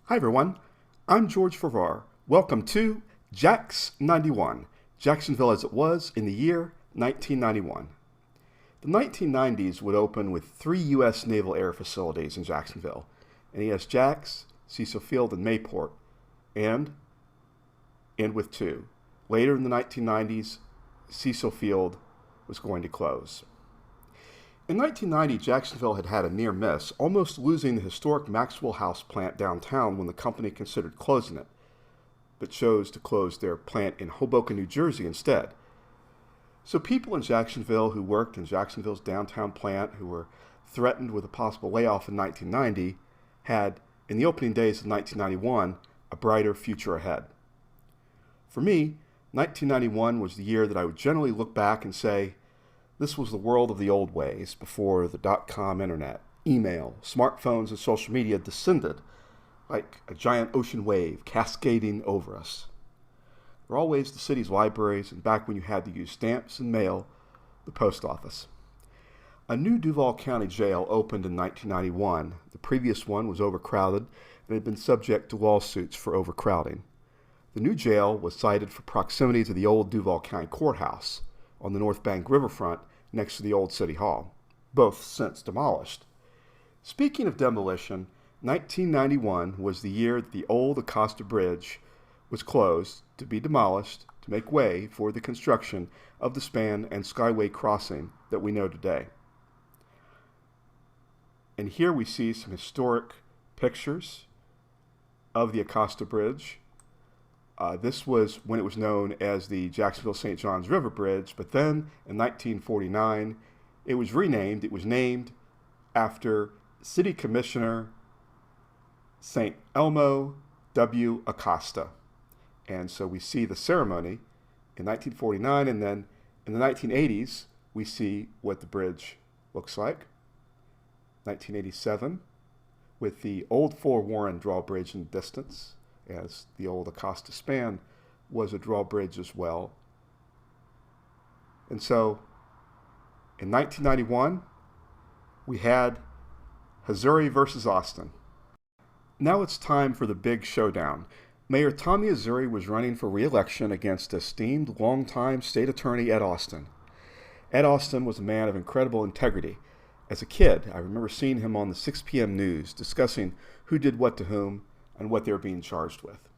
Hi everyone, I'm George Farrar. Welcome to JAX 91, Jacksonville as it was in the year 1991. The 1990s would open with 3 U.S. Naval Air facilities in Jacksonville, NES JAX, Cecil Field, and Mayport, and end with 2. Later in the 1990s, Cecil Field was going to close. In 1990, Jacksonville had had a near miss, almost losing the historic Maxwell House plant downtown when the company considered closing it, but chose to close their plant in Hoboken, New Jersey instead. So people in Jacksonville who worked in Jacksonville's downtown plant, who were threatened with a possible layoff in 1990, had, in the opening days of 1991, a brighter future ahead. For me, 1991 was the year that I would generally look back and say, this was the world of the old ways before the dot-com internet, email, smartphones, and social media descended like a giant ocean wave cascading over us. There were always the city's libraries, and back when you had to use stamps and mail, the post office. A new Duval County Jail opened in 1991. The previous one was overcrowded and had been subject to lawsuits for overcrowding. The new jail was cited for proximity to the old Duval County Courthouse on the North Bank riverfront next to the old City Hall, both since demolished. Speaking of demolition, 1991 was the year that the old Acosta Bridge was closed to be demolished to make way for the construction of the span and skyway crossing that we know today. And here we see some historic pictures of the Acosta Bridge. This was when it was known as the Jacksonville-St. Johns River Bridge, but then in 1949 it was renamed. It was named after City Commissioner St. Elmo W. Acosta. And so we see the ceremony in 1949, and then in the 1980s we see what the bridge looks like. 1987 with the old Fort Warren drawbridge in the distance, as the old Acosta span was a drawbridge as well. And so in 1991, we had Hazouri versus Austin. Now it's time for the big showdown. Mayor Tommy Hazouri was running for re-election against esteemed longtime state attorney Ed Austin. Ed Austin was a man of incredible integrity. As a kid, I remember seeing him on the 6 p.m. news discussing who did what to whom and what they were being charged with.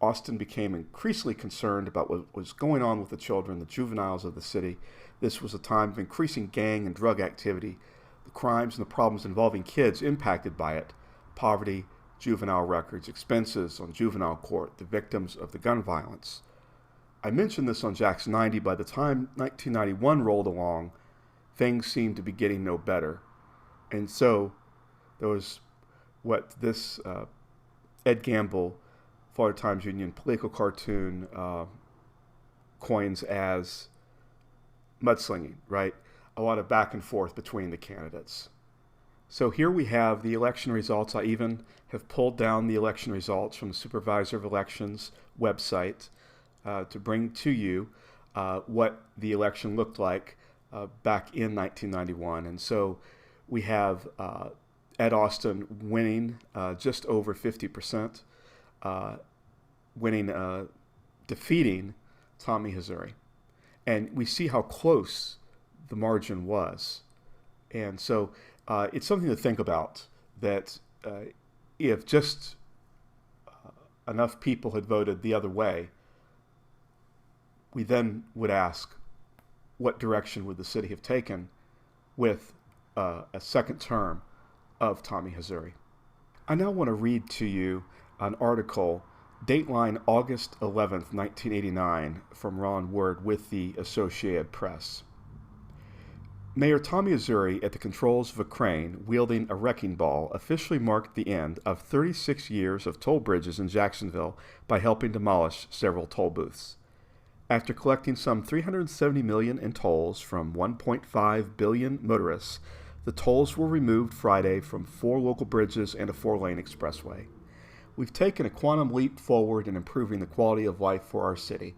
Austin became increasingly concerned about what was going on with the children, the juveniles of the city. This was a time of increasing gang and drug activity, the crimes and the problems involving kids impacted by it, poverty, juvenile records, expenses on juvenile court, the victims of the gun violence. I mentioned this on JAX 90. By the time 1991 rolled along, things seemed to be getting no better. And so there was what this Ed Gamble, Florida Times Union political cartoon, coins as mudslinging, right? A lot of back and forth between the candidates. So here we have the election results. I even have pulled down the election results from the Supervisor of Elections website to bring to you what the election looked like back in 1991. And so we have Ed Austin winning just over 50%, defeating Tommy Hazouri. And we see how close the margin was. And so it's something to think about, that if just enough people had voted the other way, we then would ask, what direction would the city have taken with a second term of Tommy Hazouri? I now want to read to you an article, dateline August 11th, 1989, from Ron Word with the Associated Press. Mayor Tommy Hazouri, at the controls of a crane wielding a wrecking ball, officially marked the end of 36 years of toll bridges in Jacksonville by helping demolish several toll booths. After collecting some $370 million in tolls from 1.5 billion motorists, the tolls were removed Friday from 4 local bridges and a 4-lane expressway. We've taken a quantum leap forward in improving the quality of life for our city.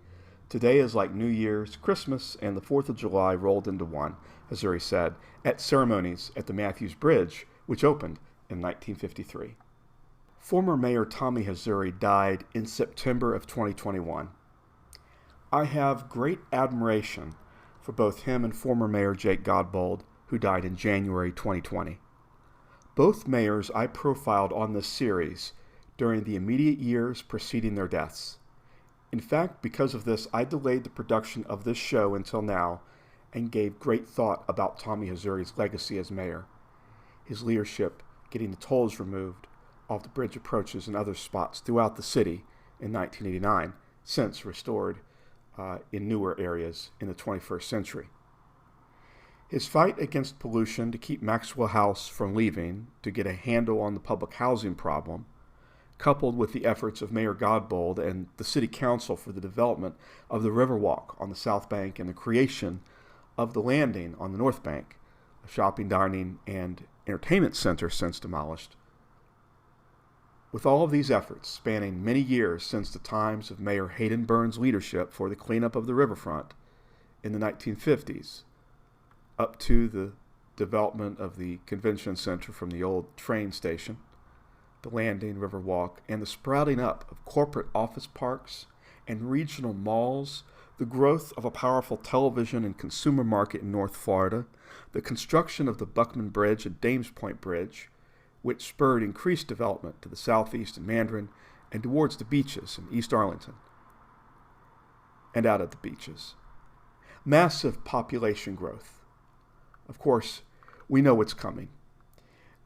Today is like New Year's, Christmas, and the 4th of July rolled into one, Hazouri said, at ceremonies at the Matthews Bridge, which opened in 1953. Former Mayor Tommy Hazouri died in September of 2021. I have great admiration for both him and former Mayor Godbold, who died in January 2020. Both mayors I profiled on this series during the immediate years preceding their deaths. In fact, because of this, I delayed the production of this show until now and gave great thought about Tommy Hazouri's legacy as mayor. His leadership getting the tolls removed off the bridge approaches and other spots throughout the city in 1989, since restored in newer areas in the 21st century. His fight against pollution to keep Maxwell House from leaving to get a handle on the public housing problem, coupled with the efforts of Mayor Godbold and the City Council for the development of the Riverwalk on the South Bank and the creation of the Landing on the North Bank, a shopping, dining, and entertainment center since demolished. With all of these efforts spanning many years since the times of Mayor Hayden Burns' leadership for the cleanup of the riverfront in the 1950s, up to the development of the convention center from the old train station, the Landing, Riverwalk, and the sprouting up of corporate office parks and regional malls, the growth of a powerful television and consumer market in North Florida, the construction of the Buckman Bridge and Dames Point Bridge, which spurred increased development to the southeast in Mandarin and towards the beaches in East Arlington and out at the beaches. Massive population growth. Of course, we know what's coming.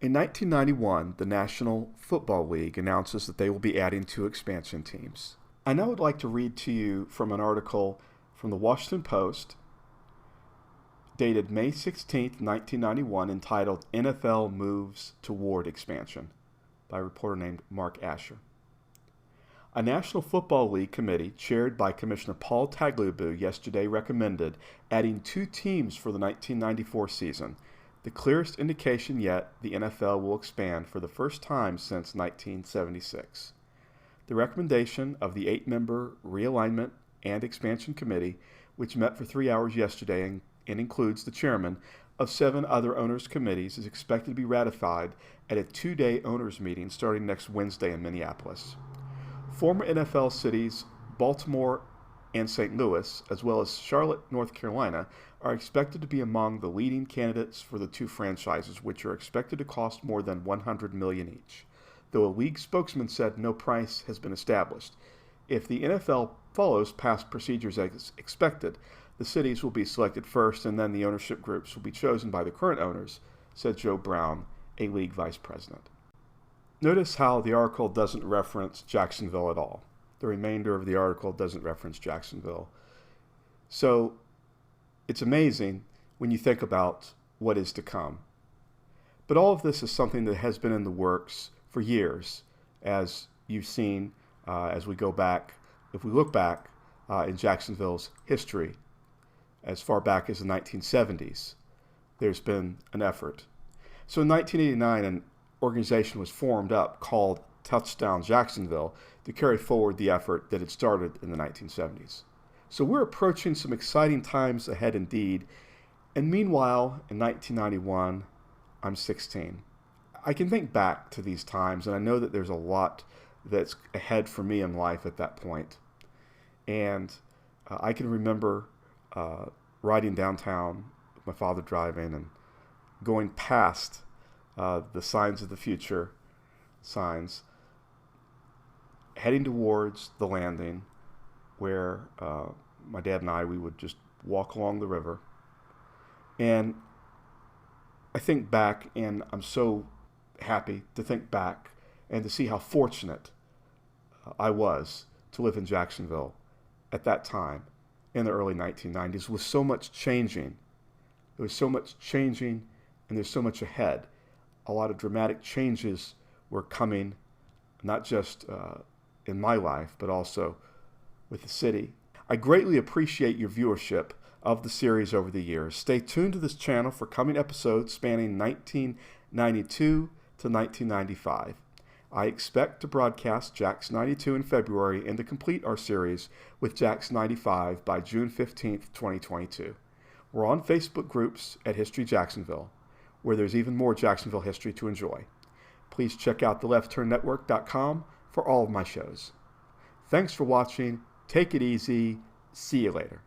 In 1991, the National Football League announces that they will be adding 2 expansion teams. I now would like to read to you from an article from the Washington Post dated May 16, 1991, entitled NFL Moves Toward Expansion by a reporter named Mark Asher. A National Football League committee chaired by Commissioner Paul Tagliabue yesterday recommended adding 2 teams for the 1994 season, the clearest indication yet the NFL will expand for the first time since 1976. The recommendation of the 8-member Realignment and Expansion Committee, which met for 3 hours yesterday and includes the chairman of 7 other owners' committees, is expected to be ratified at a 2-day owners' meeting starting next Wednesday in Minneapolis. Former NFL cities Baltimore and St. Louis, as well as Charlotte, North Carolina, are expected to be among the leading candidates for the 2 franchises, which are expected to cost more than $100 million each, though a league spokesman said no price has been established. If the NFL follows past procedures as expected, the cities will be selected first, and then the ownership groups will be chosen by the current owners, said Joe Brown, a league vice president. Notice how the article doesn't reference Jacksonville at all. The remainder of the article doesn't reference Jacksonville. So it's amazing when you think about what is to come. But all of this is something that has been in the works for years, as you've seen as we go back, if we look back in Jacksonville's history, as far back as the 1970s, there's been an effort. So in 1989, an organization was formed up called Touchdown Jacksonville to carry forward the effort that had started in the 1970s. So we're approaching some exciting times ahead indeed. And meanwhile, in 1991, I'm 16. I can think back to these times, and I know that there's a lot that's ahead for me in life at that point. And I can remember riding downtown with my father driving and going past the signs of the future signs, heading towards the Landing where my dad and we would just walk along the river. And I think back, and I'm so happy to think back and to see how fortunate I was to live in Jacksonville at that time in the early 1990s, with so much changing. There was so much changing, and there's so much ahead. A lot of dramatic changes were coming, not just in my life, but also with the city. I greatly appreciate your viewership of the series over the years. Stay tuned to this channel for coming episodes spanning 1992 to 1995. I expect to broadcast JAX 92 in February and to complete our series with JAX 95 by June 15th, 2022. We're on Facebook groups at History Jacksonville, where there's even more Jacksonville history to enjoy. Please check out theleftturnetwork.com for all of my shows. Thanks for watching. Take it easy. See you later.